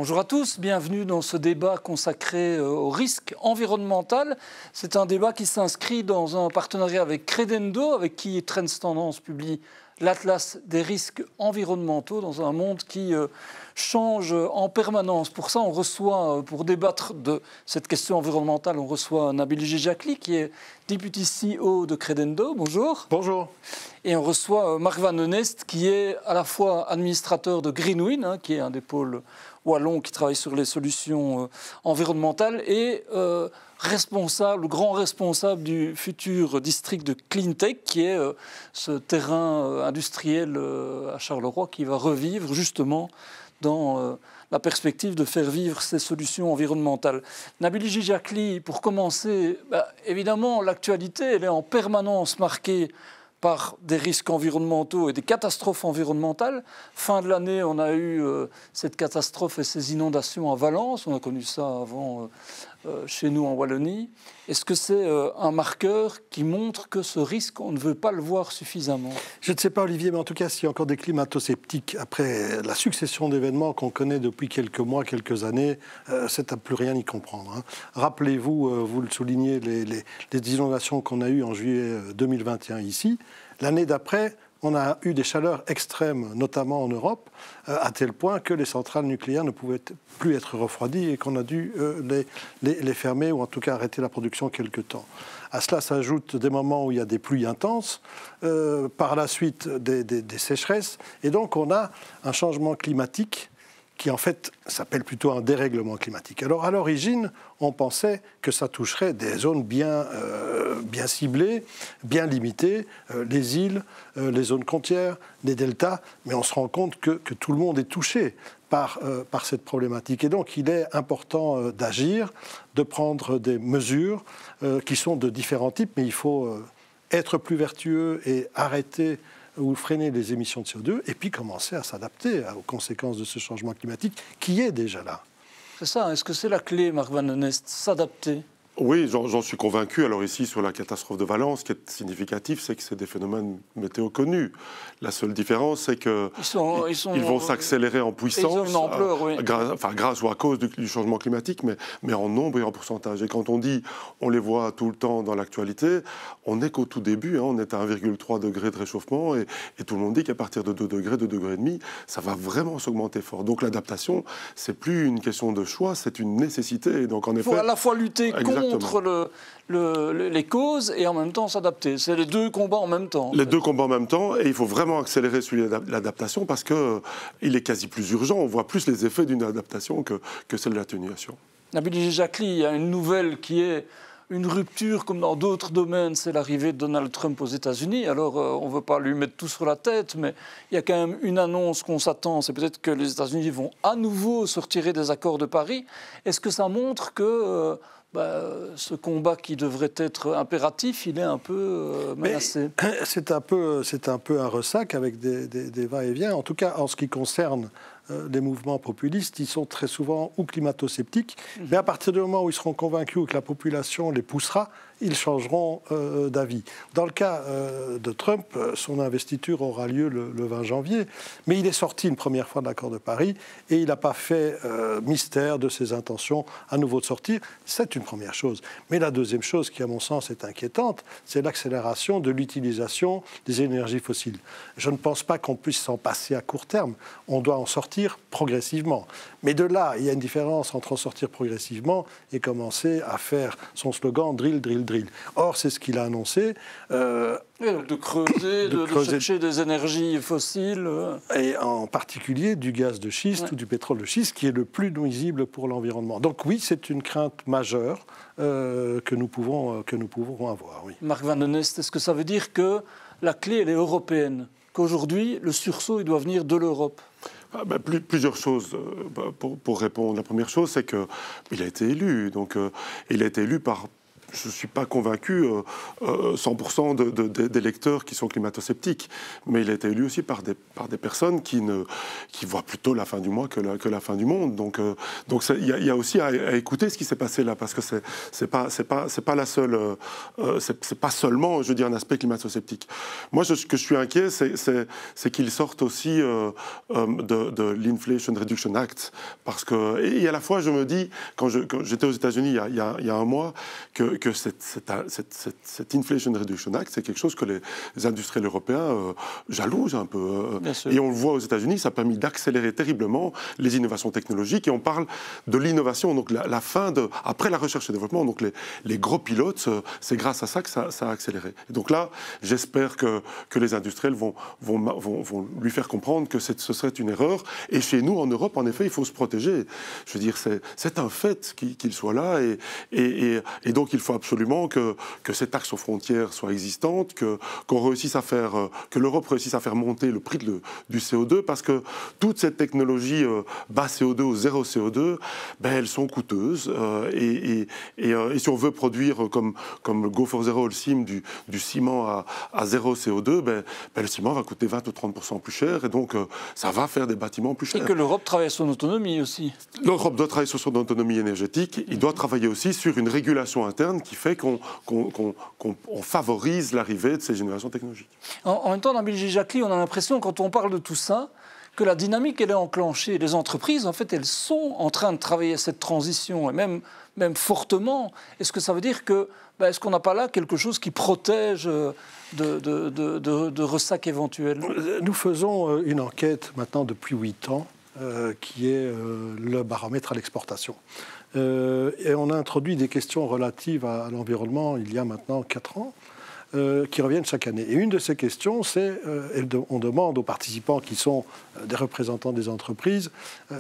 Bonjour à tous, bienvenue dans ce débat consacré au risque environnemental. C'est un débat qui s'inscrit dans un partenariat avec Credendo, avec qui Trends Tendance publie l'Atlas des risques environnementaux dans un monde qui change en permanence. Pour ça, on reçoit, pour débattre de cette question environnementale, on reçoit Nabil Jejakli, qui est Deputy CEO de Credendo. Bonjour. Bonjour. Et on reçoit Mark Van Den Est, qui est à la fois administrateur de Greenwind, qui est un des pôles wallons qui travaille sur les solutions environnementales, et grand responsable du futur district de Cleantech, qui est ce terrain industriel à Charleroi qui va revivre justement dans la perspective de faire vivre ces solutions environnementales. Nabil Jejakli, pour commencer, évidemment, l'actualité, elle est en permanence marquée par des risques environnementaux et des catastrophes environnementales. Fin de l'année, on a eu cette catastrophe et ces inondations à Valence. On a connu ça avant chez nous en Wallonie. Est-ce que c'est un marqueur qui montre que ce risque, on ne veut pas le voir suffisamment? Je ne sais pas, Olivier, mais en tout cas, s'il y a encore des climato-sceptiques après la succession d'événements qu'on connaît depuis quelques mois, quelques années, c'est à plus rien y comprendre. Rappelez-vous, vous le soulignez, les inondations qu'on a eues en juillet 2021 ici. L'année d'après, on a eu des chaleurs extrêmes, notamment en Europe, à tel point que les centrales nucléaires ne pouvaient plus être refroidies et qu'on a dû les fermer ou en tout cas arrêter la production quelque temps. À cela s'ajoutent des moments où il y a des pluies intenses, par la suite des sécheresses, et donc on a un changement climatique qui en fait s'appelle plutôt un dérèglement climatique. Alors à l'origine, on pensait que ça toucherait des zones bien ciblées, bien limitées, les îles, les zones côtières, les deltas, mais on se rend compte que tout le monde est touché par cette problématique. Et donc il est important d'agir, de prendre des mesures qui sont de différents types, mais il faut être plus vertueux et arrêter ou freiner les émissions de CO2 et puis commencer à s'adapter aux conséquences de ce changement climatique qui est déjà là. C'est ça, est-ce que c'est la clé, Mark Van Den Est, s'adapter? Oui, j'en suis convaincu. Alors ici, sur la catastrophe de Valence, ce qui est significatif, c'est que c'est des phénomènes météo connus. La seule différence, c'est qu'ils vont s'accélérer en puissance, ils ont une ampleur, oui. grâce ou à cause du changement climatique, mais en nombre et en pourcentage. Et quand on dit, on les voit tout le temps dans l'actualité, on n'est qu'au tout début, on est à 1,3 degré de réchauffement, et tout le monde dit qu'à partir de 2 degrés, 2 degrés et demi, ça va vraiment s'augmenter fort. Donc l'adaptation, c'est plus une question de choix, c'est une nécessité. Et donc en effet, il faut à la fois lutter contre les causes et en même temps s'adapter. C'est les deux combats en même temps. Les deux combats en même temps, et il faut vraiment accélérer sur l'adaptation parce qu'il est quasi plus urgent. On voit plus les effets d'une adaptation que celle de l'atténuation. Nabil Jejakli, il y a une nouvelle qui est une rupture, comme dans d'autres domaines, c'est l'arrivée de Donald Trump aux États-Unis. Alors, on ne veut pas lui mettre tout sur la tête, mais il y a quand même une annonce qu'on s'attend, c'est peut-être que les États-Unis vont à nouveau se retirer des accords de Paris. Est-ce que ça montre que ce combat qui devrait être impératif, il est un peu menacé? C'est un peu un ressac avec des va-et-vient. En tout cas, en ce qui concerne les mouvements populistes, ils sont très souvent ou climato-sceptiques, mais à partir du moment où ils seront convaincus ou que la population les poussera, ils changeront d'avis. Dans le cas de Trump, son investiture aura lieu le 20 janvier, mais il est sorti une première fois de l'accord de Paris et il n'a pas fait mystère de ses intentions à nouveau de sortir. C'est une première chose. Mais la deuxième chose qui, à mon sens, est inquiétante, c'est l'accélération de l'utilisation des énergies fossiles. Je ne pense pas qu'on puisse s'en passer à court terme. On doit en sortir progressivement. Mais de là, il y a une différence entre en sortir progressivement et commencer à faire son slogan « drill, drill, drill ». Or, c'est ce qu'il a annoncé. De creuser, de chercher des énergies fossiles. Et en particulier du gaz de schiste ou du pétrole de schiste, qui est le plus nuisible pour l'environnement. Donc oui, c'est une crainte majeure que nous pouvons avoir. Oui. Mark Van Den Est, est-ce que ça veut dire que la clé, elle est européenne? Qu'aujourd'hui, le sursaut, il doit venir de l'Europe? Plusieurs choses pour répondre. La première chose, c'est qu'il a été élu. Donc, il a été élu par je ne suis pas convaincu 100% des lecteurs qui sont climato-sceptiques, mais il a été élu aussi par des personnes qui voient plutôt la fin du mois que la fin du monde. Donc il y a aussi à écouter ce qui s'est passé là, parce que c'est pas la seule, c'est pas seulement, je veux dire, un aspect climato-sceptique. Moi, ce que je suis inquiet, c'est qu'ils sortent aussi de l'Inflation Reduction Act, parce que, et à la fois, je me dis, quand j'étais aux États-Unis il y a un mois, que cette Inflation Reduction Act, c'est quelque chose que les industriels européens jalousent un peu. Et on le voit aux États-Unis, ça a permis d'accélérer terriblement les innovations technologiques. Et on parle de l'innovation, donc la fin après la recherche et développement, donc les gros pilotes, c'est grâce à ça que ça a accéléré. Et donc là, j'espère que les industriels vont lui faire comprendre que ce serait une erreur. Et chez nous, en Europe, en effet, il faut se protéger. Je veux dire, c'est un fait qu'il soit là. Et donc, il faut absolument que ces taxes aux frontières soient existantes, que l'Europe réussisse à faire monter le prix du CO2, parce que toute cette technologie bas CO2 ou zéro CO2, elles sont coûteuses. Et si on veut produire comme le Go for Zero, le CIM, du ciment à zéro CO2, le ciment va coûter 20 ou 30% plus cher. Et donc, ça va faire des bâtiments plus chers. Et que l'Europe travaille sur son autonomie aussi. L'Europe doit travailler sur son autonomie énergétique. Il doit travailler aussi sur une régulation interne qui fait qu'on favorise l'arrivée de ces innovations technologiques. En même temps, Nabil Jijaki, on a l'impression, quand on parle de tout ça, que la dynamique, elle est enclenchée. Les entreprises, en fait, elles sont en train de travailler cette transition, et même fortement. Est-ce que ça veut dire que, est-ce qu'on n'a pas là quelque chose qui protège de ressacs éventuels? Nous faisons une enquête maintenant depuis 8 ans, qui est le baromètre à l'exportation. Et on a introduit des questions relatives à l'environnement il y a maintenant 4 ans. Qui reviennent chaque année. Et une de ces questions, c'est, on demande aux participants qui sont des représentants des entreprises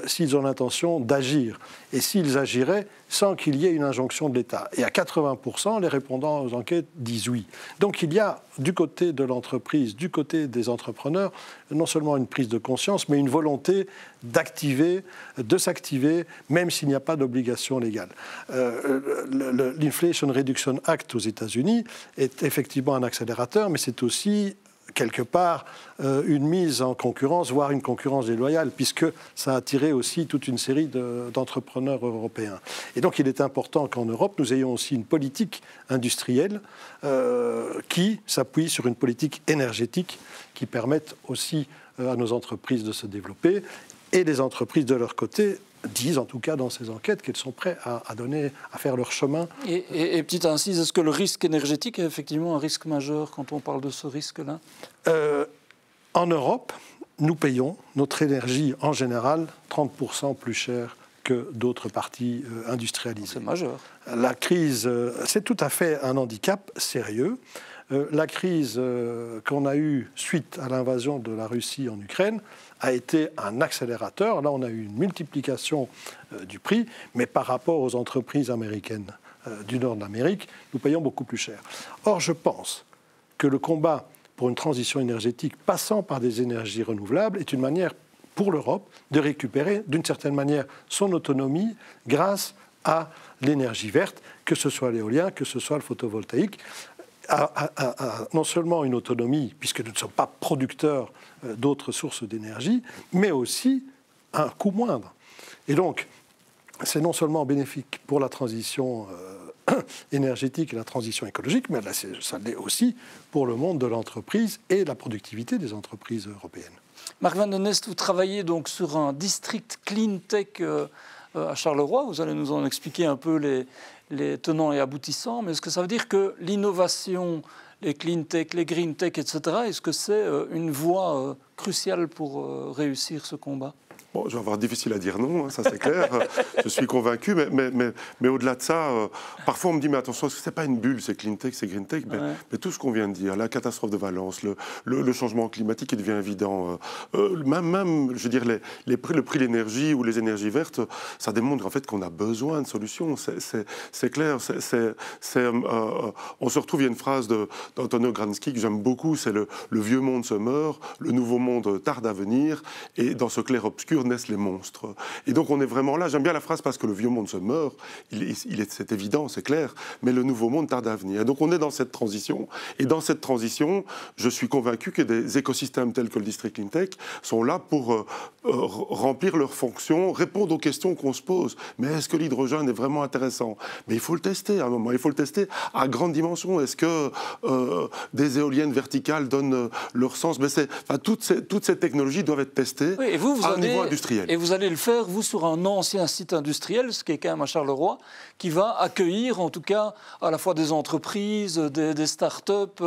s'ils ont l'intention d'agir et s'ils agiraient sans qu'il y ait une injonction de l'État. Et à 80%, les répondants aux enquêtes disent oui. Donc il y a du côté de l'entreprise, du côté des entrepreneurs, non seulement une prise de conscience, mais une volonté de s'activer, même s'il n'y a pas d'obligation légale. L'Inflation Reduction Act aux États-Unis est effectivement un accélérateur, mais c'est aussi quelque part une mise en concurrence, voire une concurrence déloyale, puisque ça a attiré aussi toute une série d'entrepreneurs européens. Et donc il est important qu'en Europe, nous ayons aussi une politique industrielle qui s'appuie sur une politique énergétique qui permette aussi à nos entreprises de se développer. Et les entreprises, de leur côté, disent, en tout cas dans ces enquêtes, qu'elles sont prêtes à faire leur chemin. Et petite incise, est-ce que le risque énergétique est effectivement un risque majeur quand on parle de ce risque-là? En Europe, nous payons notre énergie en général 30% plus cher que d'autres parties industrialisées. C'est majeur. La crise, c'est tout à fait un handicap sérieux. La crise qu'on a eue suite à l'invasion de la Russie en Ukraine a été un accélérateur. Là, on a eu une multiplication du prix, mais par rapport aux entreprises américaines du nord de l'Amérique, nous payons beaucoup plus cher. Or, je pense que le combat pour une transition énergétique passant par des énergies renouvelables est une manière pour l'Europe de récupérer d'une certaine manière son autonomie grâce à l'énergie verte, que ce soit l'éolien, que ce soit le photovoltaïque. Non seulement une autonomie, puisque nous ne sommes pas producteurs d'autres sources d'énergie, mais aussi un coût moindre. Et donc, c'est non seulement bénéfique pour la transition énergétique et la transition écologique, mais ça l'est aussi pour le monde de l'entreprise et la productivité des entreprises européennes. Marc Van den Est, vous travaillez donc sur un district clean tech à Charleroi. Vous allez nous en expliquer un peu les tenants et aboutissants, mais est-ce que ça veut dire que l'innovation, les clean tech, les green tech, etc., est-ce que c'est une voie cruciale pour réussir ce combat? Bon, je vais avoir difficile à dire non, ça c'est clair. Je suis convaincu, mais au-delà de ça, parfois on me dit, mais attention, est-ce que c'est pas une bulle, c'est clean tech, c'est green tech, mais tout ce qu'on vient de dire, la catastrophe de Valence, le changement climatique qui devient évident, même, je veux dire, le prix de l'énergie ou les énergies vertes, ça démontre en fait qu'on a besoin de solutions. C'est clair. On se retrouve, il y a une phrase d'Antonio Gramsci que j'aime beaucoup, c'est le vieux monde se meurt, le nouveau monde tarde à venir, et dans ce clair-obscur, futur naissent les monstres. Et donc on est vraiment là, j'aime bien la phrase parce que le vieux monde se meurt, c'est évident, c'est clair, mais le nouveau monde tarde à venir. Et donc on est dans cette transition, et dans cette transition, je suis convaincu que des écosystèmes tels que le District Clean Tech sont là pour remplir leurs fonctions, répondre aux questions qu'on se pose. Mais est-ce que l'hydrogène est vraiment intéressant? Mais il faut le tester à un moment, il faut le tester à grande dimension. Est-ce que des éoliennes verticales donnent leur sens? Mais toutes ces technologies doivent être testées à un niveau industriel. Et vous allez le faire, vous, sur un ancien site industriel, ce qui est quand même à Charleroi, qui va accueillir, en tout cas, à la fois des entreprises, des start-up,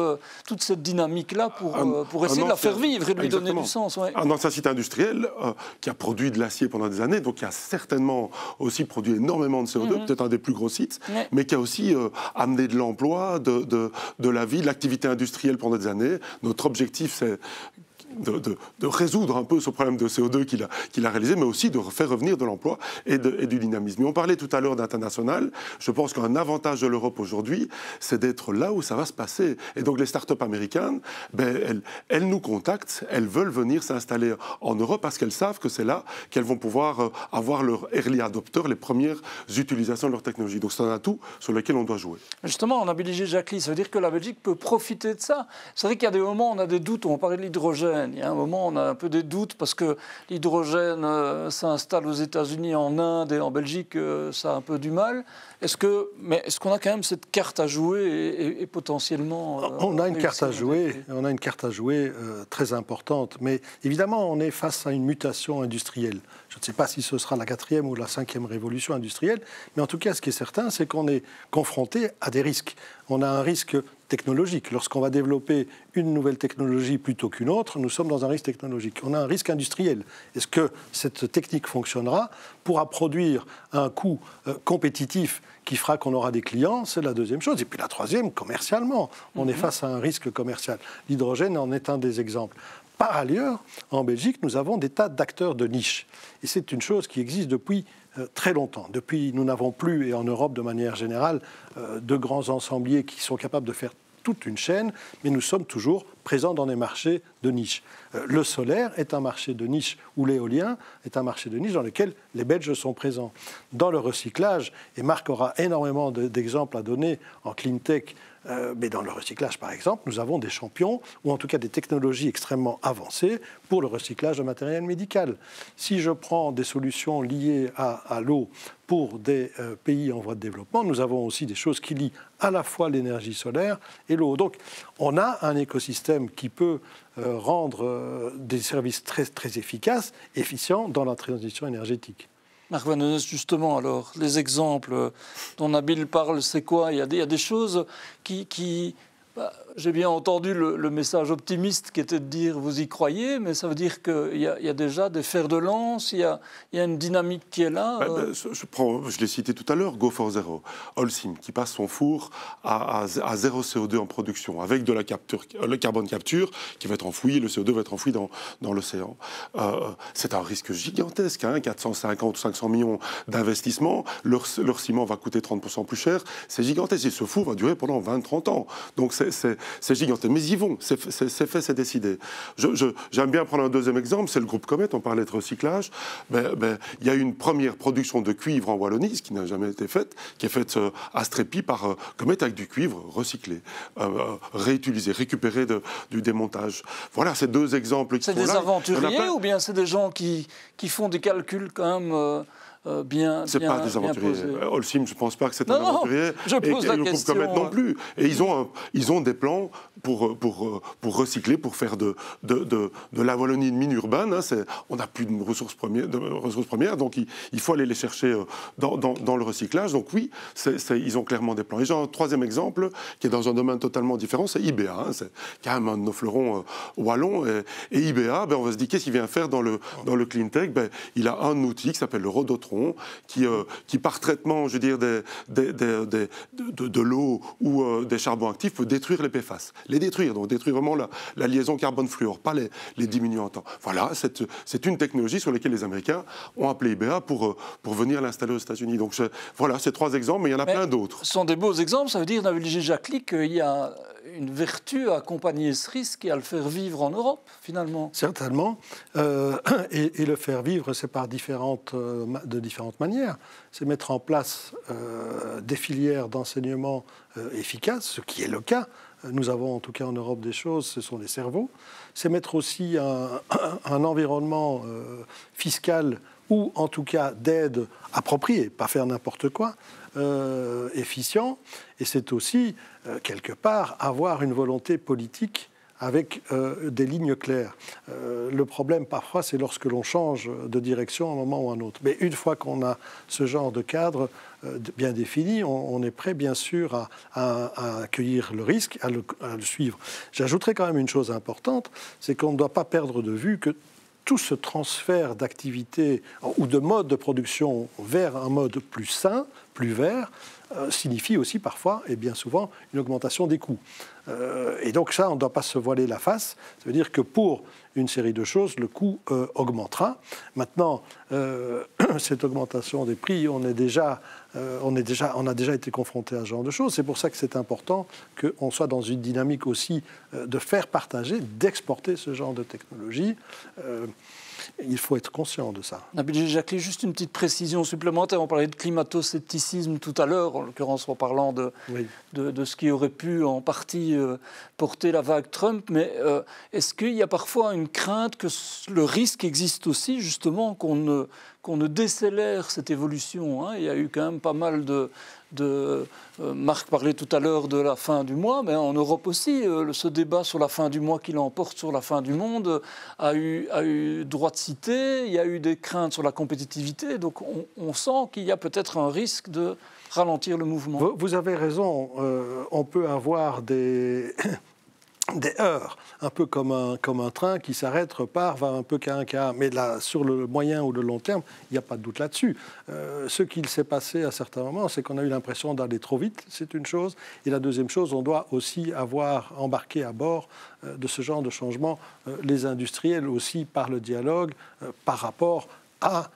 toute cette dynamique-là pour essayer de la faire vivre et de lui donner du sens. Ouais. Un ancien site industriel qui a produit de l'acier pendant des années, donc qui a certainement aussi produit énormément de CO2, peut-être un des plus gros sites, mais qui a aussi amené de l'emploi, de la vie, de l'activité industrielle pendant des années. Notre objectif, c'est de résoudre un peu ce problème de CO2 qu'il a réalisé, mais aussi de faire revenir de l'emploi et du dynamisme. Et on parlait tout à l'heure d'international. Je pense qu'un avantage de l'Europe aujourd'hui, c'est d'être là où ça va se passer. Et donc les start-up américaines, elles nous contactent, elles veulent venir s'installer en Europe parce qu'elles savent que c'est là qu'elles vont pouvoir avoir leur early adopter, les premières utilisations de leur technologie. Donc c'est un atout sur lequel on doit jouer. Justement, on a privilégié Jacqueline, ça veut dire que la Belgique peut profiter de ça. C'est vrai qu'il y a des moments où on a des doutes, on parlait de l'hydrogène. Il y a un moment, on a un peu des doutes parce que l'hydrogène s'installe aux États-Unis, en Inde et en Belgique, ça a un peu du mal. Est-ce qu'on a quand même cette carte à jouer et potentiellement on a une carte à jouer. On a une carte à jouer très importante. Mais évidemment, on est face à une mutation industrielle. Je ne sais pas si ce sera la 4e ou la 5e révolution industrielle, mais en tout cas, ce qui est certain, c'est qu'on est confronté à des risques. On a un risque technologique. Lorsqu'on va développer une nouvelle technologie plutôt qu'une autre, nous sommes dans un risque technologique. On a un risque industriel. Est-ce que cette technique fonctionnera, pourra produire un coût compétitif qui fera qu'on aura des clients? C'est la deuxième chose. Et puis la troisième, commercialement, on est face à un risque commercial. L'hydrogène en est un des exemples. Par ailleurs, en Belgique, nous avons des tas d'acteurs de niche. Et c'est une chose qui existe depuis très longtemps. Depuis, nous n'avons plus, et en Europe de manière générale, de grands ensembliers qui sont capables de faire toute une chaîne, mais nous sommes toujours présents dans des marchés de niche. Le solaire est un marché de niche, ou l'éolien est un marché de niche dans lequel les Belges sont présents. Dans le recyclage, et Marc aura énormément d'exemples à donner en clean tech, mais dans le recyclage, par exemple, nous avons des champions, ou en tout cas des technologies extrêmement avancées pour le recyclage de matériel médical. Si je prends des solutions liées à l'eau pour des pays en voie de développement, nous avons aussi des choses qui lient à la fois l'énergie solaire et l'eau. Donc, on a un écosystème qui peut rendre des services très, très efficaces, efficients dans la transition énergétique. Marc Van Donest, justement, alors, les exemples dont Nabil parle, c'est quoi? Il y a des choses qui j'ai bien entendu le message optimiste qui était de dire vous y croyez, mais ça veut dire qu'il y a déjà des fers de lance, il y a une dynamique qui est là. Je l'ai cité tout à l'heure, Go for Zero. Holcim, qui passe son four à zéro CO2 en production, avec de la carbone capture qui va être enfoui, le CO2 va être enfoui dans l'océan. C'est un risque gigantesque, 450 ou 500 millions d'investissements, leur ciment va coûter 30% plus cher, c'est gigantesque, et ce four va durer pendant 20-30 ans. Donc c'est gigantesque. Mais ils y vont, c'est fait, c'est décidé. J'aime bien prendre un deuxième exemple, c'est le groupe Comet, on parlait de recyclage. Il y a une première production de cuivre en Wallonie, ce qui n'a jamais été faite, qui est faite à Strépy par Comet avec du cuivre recyclé, réutilisé, récupéré du démontage. Voilà, ces deux exemples qui sont là. C'est des aventuriers ou bien c'est des gens qui font des calculs quand même c'est pas des aventuriers. Holcim, je ne pense pas que c'est un aventurier. Je pose la question. Le groupe Comet non plus. Et ils ont des plans pour recycler, pour faire de la Wallonie une mine urbaine. On n'a plus de ressources premières, donc il faut aller les chercher dans le recyclage. Donc oui, ils ont clairement des plans. Et j'ai un troisième exemple qui est dans un domaine totalement différent, c'est IBA. C'est quand même un de nos fleurons wallons. Et IBA, on va se dire, qu'est-ce qu'il vient faire dans le clean tech? Il a un outil qui s'appelle le Rhodotron, qui par traitement, je veux dire, de l'eau ou des charbons actifs, peut détruire les PFAS. Les détruire, donc détruire vraiment la liaison carbone-fluor, pas les diminuer en temps. Voilà, c'est une technologie sur laquelle les Américains ont appelé IBA pour venir l'installer aux États-Unis. Donc voilà, ces trois exemples, mais il y en a plein d'autres. Ce sont des beaux exemples, ça veut dire, Nabil Jacqueline, qu'il y a une vertu à accompagner ce risque et à le faire vivre en Europe, finalement. Certainement. Et le faire vivre, c'est de différentes manières. C'est mettre en place des filières d'enseignement efficaces, ce qui est le cas. Nous avons en tout cas en Europe des choses, ce sont des cerveaux. C'est mettre aussi un environnement fiscal ou en tout cas d'aide appropriée, pas faire n'importe quoi, efficient. Et c'est aussi, quelque part, avoir une volonté politique avec des lignes claires. Le problème, parfois, c'est lorsque l'on change de direction à un moment ou à un autre. Mais une fois qu'on a ce genre de cadre bien défini, on est prêt, bien sûr, à accueillir le risque, à le suivre. J'ajouterai quand même une chose importante, c'est qu'on ne doit pas perdre de vue que tout ce transfert d'activité ou de mode de production vers un mode plus sain, plus vert, signifie aussi parfois, et bien souvent, une augmentation des coûts. Et donc ça, on ne doit pas se voiler la face. Ça veut dire que pour une série de choses, le coût augmentera. Maintenant, cette augmentation des prix, on a déjà été confronté à ce genre de choses. C'est pour ça que c'est important qu'on soit dans une dynamique aussi de faire partager, d'exporter ce genre de technologie. Il faut être conscient de ça. Nabil Jacqui, juste une petite précision supplémentaire. On parlait de climato-scepticisme tout à l'heure, en l'occurrence en parlant de ce qui aurait pu en partie porter la vague Trump. Mais est-ce qu'il y a parfois une crainte que le risque existe aussi, justement, qu'on ne décélère cette évolution, hein? Il y a eu quand même pas mal Marc parlait tout à l'heure de la fin du mois, mais en Europe aussi, ce débat sur la fin du mois qui l'emporte sur la fin du monde a eu droit de cité. Il y a eu des craintes sur la compétitivité. Donc on sent qu'il y a peut-être un risque de ralentir le mouvement. Vous avez raison. On peut avoir des heurts, un peu comme un train qui s'arrête, repart, va un peu qu'à un cas. Mais là, sur le moyen ou le long terme, il n'y a pas de doute là-dessus. Ce qu'il s'est passé à certains moments, c'est qu'on a eu l'impression d'aller trop vite, c'est une chose. Et la deuxième chose, on doit aussi avoir embarqué à bord de ce genre de changement les industriels aussi par le dialogue, par rapport à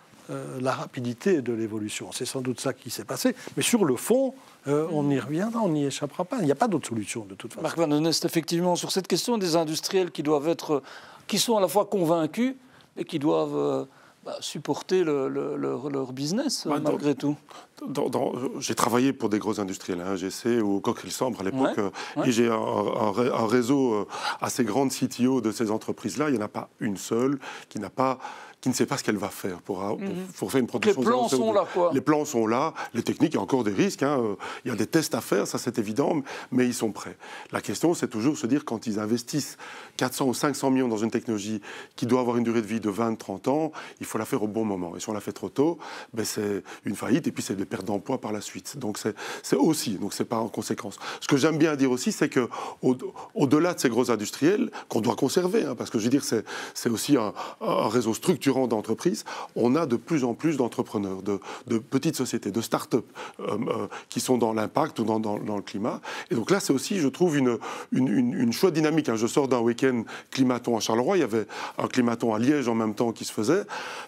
la rapidité de l'évolution. C'est sans doute ça qui s'est passé. Mais sur le fond, on y reviendra, on n'y échappera pas. Il n'y a pas d'autre solution de toute façon. Marc Van Honest, effectivement, sur cette question des industriels qui sont à la fois convaincus et qui doivent supporter leur business, malgré tout. J'ai travaillé pour des gros industriels, GC ou Cockerill-Sambre à l'époque, et j'ai un réseau assez grand de CTO de ces entreprises-là. Il n'y en a pas une seule qui ne sait pas ce qu'elle va faire pour faire une production. Les plans sont là, quoi. Les plans sont là, les techniques, il y a encore des risques, il y a des tests à faire, ça c'est évident, mais ils sont prêts. La question, c'est toujours se dire, quand ils investissent 400 ou 500 millions dans une technologie qui doit avoir une durée de vie de 20-30 ans, il faut la faire au bon moment. Et si on la fait trop tôt, c'est une faillite et puis c'est des pertes d'emploi par la suite. Donc c'est aussi, donc c'est pas en conséquence. Ce que j'aime bien dire aussi, c'est que au-delà de ces gros industriels, qu'on doit conserver, parce que je veux dire, c'est aussi un réseau structurant d'entreprises, on a de plus en plus d'entrepreneurs, de petites sociétés, de start-up qui sont dans l'impact ou dans le climat. Et donc là, c'est aussi, je trouve, une chouette dynamique. Je sors d'un week-end climaton à Charleroi, il y avait un climaton à Liège en même temps qui se faisait.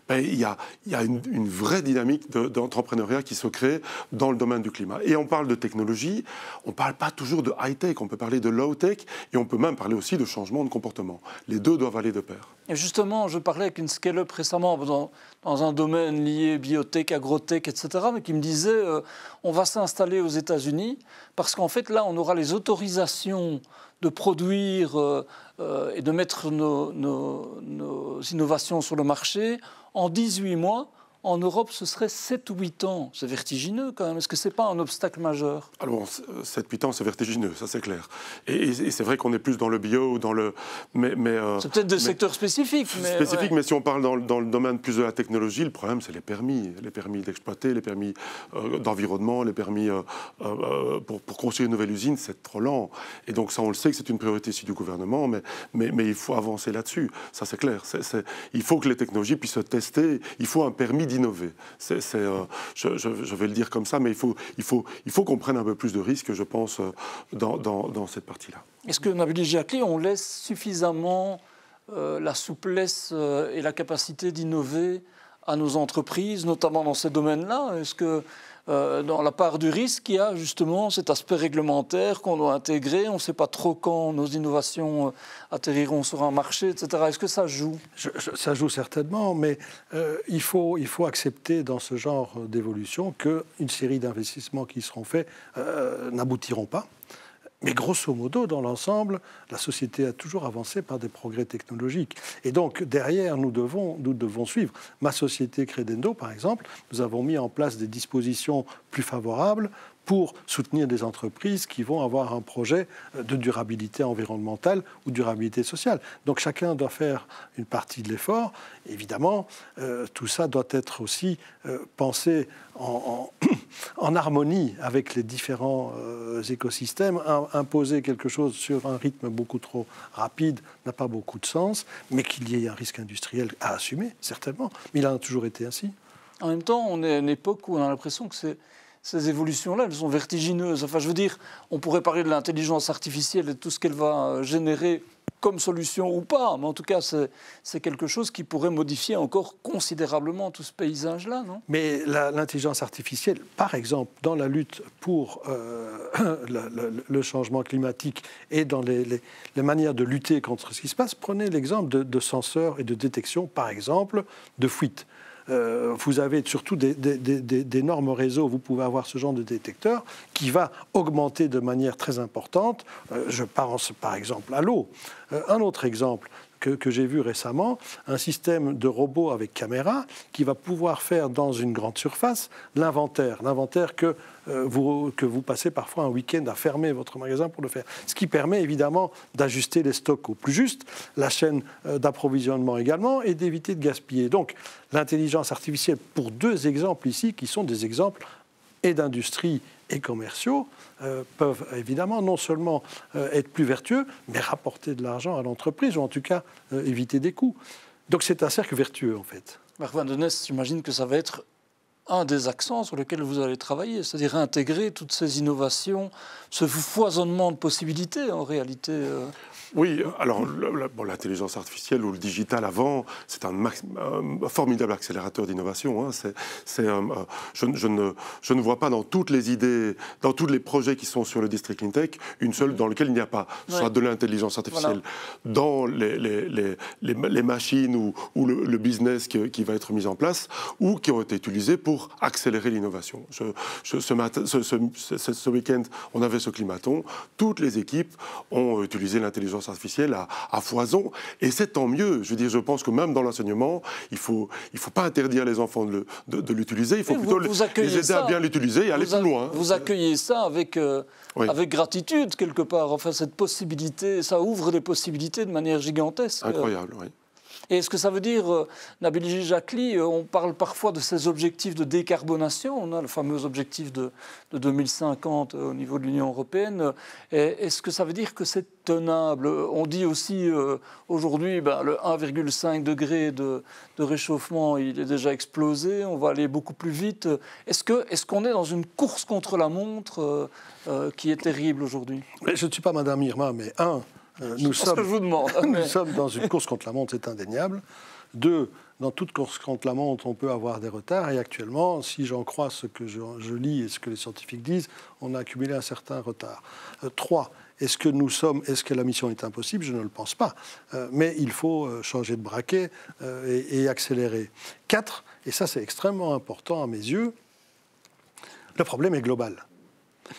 Il y a une vraie dynamique d'entrepreneuriat qui se crée dans le domaine du climat. Et on parle de technologie, on ne parle pas toujours de high-tech, on peut parler de low-tech et on peut même parler aussi de changement de comportement. Les deux doivent aller de pair. Et justement, je parlais avec une scale-up récemment dans un domaine lié biotech, agrotech, etc., mais qui me disait on va s'installer aux États-Unis parce qu'en fait, là, on aura les autorisations de produire et de mettre nos innovations sur le marché en 18 mois. En Europe, ce serait 7 ou 8 ans. C'est vertigineux quand même. Est-ce que ce n'est pas un obstacle majeur? Alors, 7-8 ans, c'est vertigineux, ça c'est clair. Et c'est vrai qu'on est plus dans le bio ou dans le... c'est peut-être des secteurs spécifiques. Mais si on parle dans le domaine plus de la technologie, le problème, c'est les permis. Les permis d'exploiter, les permis d'environnement, les permis pour construire une nouvelle usine, c'est trop lent. Et donc ça, on le sait que c'est une priorité ici du gouvernement, mais il faut avancer là-dessus. Ça, c'est clair. Il faut que les technologies puissent se tester. Il faut un permis d'innover. Je vais le dire comme ça, mais il faut qu'on prenne un peu plus de risques, je pense, dans cette partie-là. Est-ce que, Nabil Jacqui, on laisse suffisamment la souplesse et la capacité d'innover à nos entreprises, notamment dans ces domaines-là? Est-ce que dans la part du risque, il y a justement cet aspect réglementaire qu'on doit intégrer? On ne sait pas trop quand nos innovations atterriront sur un marché, etc. Est-ce que ça joue? Ça joue certainement, mais il faut accepter dans ce genre d'évolution qu'une série d'investissements qui seront faits n'aboutiront pas. Mais grosso modo, dans l'ensemble, la société a toujours avancé par des progrès technologiques. Et donc, derrière, nous devons suivre. Ma société Credendo, par exemple, nous avons mis en place des dispositions plus favorables pour soutenir des entreprises qui vont avoir un projet de durabilité environnementale ou durabilité sociale. Donc chacun doit faire une partie de l'effort. Évidemment, tout ça doit être aussi pensé en harmonie avec les différents écosystèmes. Imposer quelque chose sur un rythme beaucoup trop rapide n'a pas beaucoup de sens, mais qu'il y ait un risque industriel à assumer, certainement. Mais il a toujours été ainsi. En même temps, on est à une époque où on a l'impression que ces évolutions-là, elles sont vertigineuses. Enfin, je veux dire, on pourrait parler de l'intelligence artificielle et de tout ce qu'elle va générer comme solution ou pas, mais en tout cas, c'est quelque chose qui pourrait modifier encore considérablement tout ce paysage-là, non? Mais l'intelligence artificielle, par exemple, dans la lutte pour le changement climatique et dans les manières de lutter contre ce qui se passe, prenez l'exemple de senseurs et de détection, par exemple, de fuites. Vous avez surtout d'énormes réseaux, vous pouvez avoir ce genre de détecteur qui va augmenter de manière très importante. Je pense par exemple à l'eau. Un autre exemple que j'ai vu récemment, un système de robots avec caméra qui va pouvoir faire dans une grande surface l'inventaire que vous passez parfois un week-end à fermer votre magasin pour le faire. Ce qui permet évidemment d'ajuster les stocks au plus juste, la chaîne d'approvisionnement également, et d'éviter de gaspiller. Donc l'intelligence artificielle, pour deux exemples ici, qui sont des exemples et d'industrie et commerciaux, peuvent évidemment non seulement être plus vertueux, mais rapporter de l'argent à l'entreprise, ou en tout cas éviter des coûts. Donc c'est un cercle vertueux en fait. Marc Van de Nest, j'imagine que ça va être un des accents sur lesquels vous allez travailler, c'est-à-dire intégrer toutes ces innovations, ce foisonnement de possibilités en réalité. Oui, alors l'intelligence artificielle ou le digital avant, c'est un formidable accélérateur d'innovation. Hein. Je ne vois pas dans toutes les idées, dans tous les projets qui sont sur le District Clean Tech, une seule dans laquelle il n'y a pas soit de l'intelligence artificielle dans les machines ou le business qui va être mis en place ou qui ont été utilisés pour accélérer l'innovation. Ce week-end, on avait ce climaton. Toutes les équipes ont utilisé l'intelligence artificielle à foison, et c'est tant mieux. Je veux dire, je pense que même dans l'enseignement, il faut pas interdire les enfants de l'utiliser, il faut plutôt les aider à bien l'utiliser et aller plus loin. Vous accueillez ça avec gratitude, quelque part. Enfin, cette possibilité, ça ouvre des possibilités de manière gigantesque. Incroyable, oui. Et est-ce que ça veut dire, Nabil Jacqli, on parle parfois de ces objectifs de décarbonation, on a le fameux objectif de 2050 au niveau de l'Union européenne, est-ce que ça veut dire que c'est tenable? On dit aussi aujourd'hui, le 1,5 degré de réchauffement, il est déjà explosé, on va aller beaucoup plus vite. Est-ce qu'on est dans une course contre la montre qui est terrible aujourd'hui? Je ne suis pas Madame Irma, mais nous sommes dans une course contre la montre, c'est indéniable. 2, dans toute course contre la montre, on peut avoir des retards. Et actuellement, si j'en crois ce que je lis et ce que les scientifiques disent, on a accumulé un certain retard. 3, est-ce que la mission est impossible? Je ne le pense pas. Mais il faut changer de braquet et accélérer. 4, et ça c'est extrêmement important à mes yeux, le problème est global.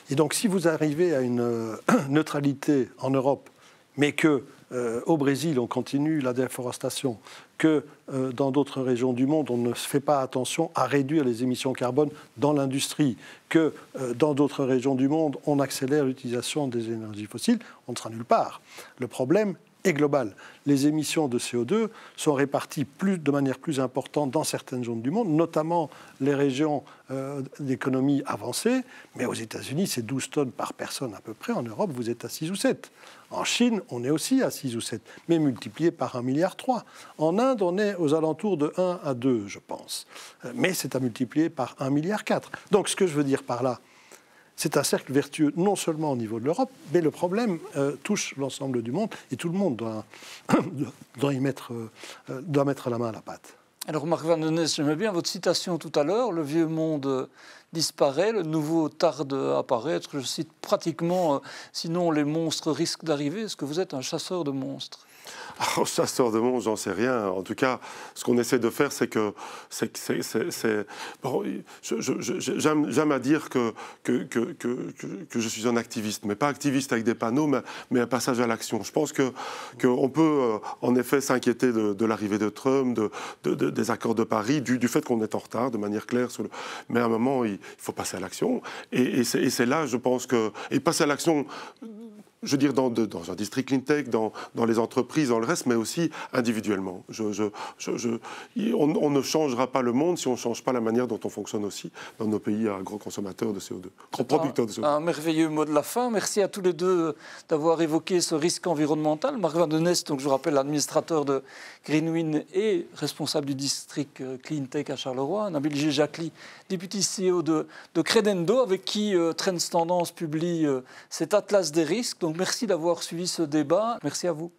Et donc si vous arrivez à une neutralité en Europe, mais qu'au Brésil, on continue la déforestation, que dans d'autres régions du monde, on ne fait pas attention à réduire les émissions carbone dans l'industrie, que dans d'autres régions du monde, on accélère l'utilisation des énergies fossiles, on ne sera nulle part. Le problème est global. Les émissions de CO2 sont réparties de manière plus importante dans certaines zones du monde, notamment les régions d'économie avancée, mais aux États-Unis, c'est 12 tonnes par personne à peu près. En Europe, vous êtes à 6 ou 7. En Chine, on est aussi à 6 ou 7, mais multiplié par 1,3 milliard. En Inde, on est aux alentours de 1 à 2, je pense. Mais c'est à multiplier par 1,4 milliard. Donc, ce que je veux dire par là, c'est un cercle vertueux non seulement au niveau de l'Europe, mais le problème touche l'ensemble du monde et tout le monde doit mettre la main à la pâte. Alors Marc Van de Nest, j'aimais bien votre citation tout à l'heure, le vieux monde disparaît, le nouveau tarde à apparaître. Je cite pratiquement, sinon les monstres risquent d'arriver. Est-ce que vous êtes un chasseur de monstres? Oh, chasseur de monstres, j'en sais rien. En tout cas, ce qu'on essaie de faire, c'est que... Bon, j'aime à dire que je suis un activiste, mais pas activiste avec des panneaux, mais un passage à l'action. Je pense qu'on peut, en effet, s'inquiéter de l'arrivée de Trump, des accords de Paris, du fait qu'on est en retard, de manière claire. Mais à un moment, il faut passer à l'action. Et c'est là, je pense que... Et passer à l'action... Je veux dire, dans un district cleantech, dans les entreprises, dans le reste, mais aussi individuellement. On ne changera pas le monde si on ne change pas la manière dont on fonctionne aussi dans nos pays à gros consommateurs de CO2, gros producteurs de CO2. Un merveilleux mot de la fin. Merci à tous les deux d'avoir évoqué ce risque environnemental. Marc Van de Nest, donc je vous rappelle, administrateur de Greenwind et responsable du district cleantech à Charleroi. Nabil Jejacli, député CEO de Credendo, avec qui Trends Tendance publie cet atlas des risques. Donc merci d'avoir suivi ce débat. Merci à vous.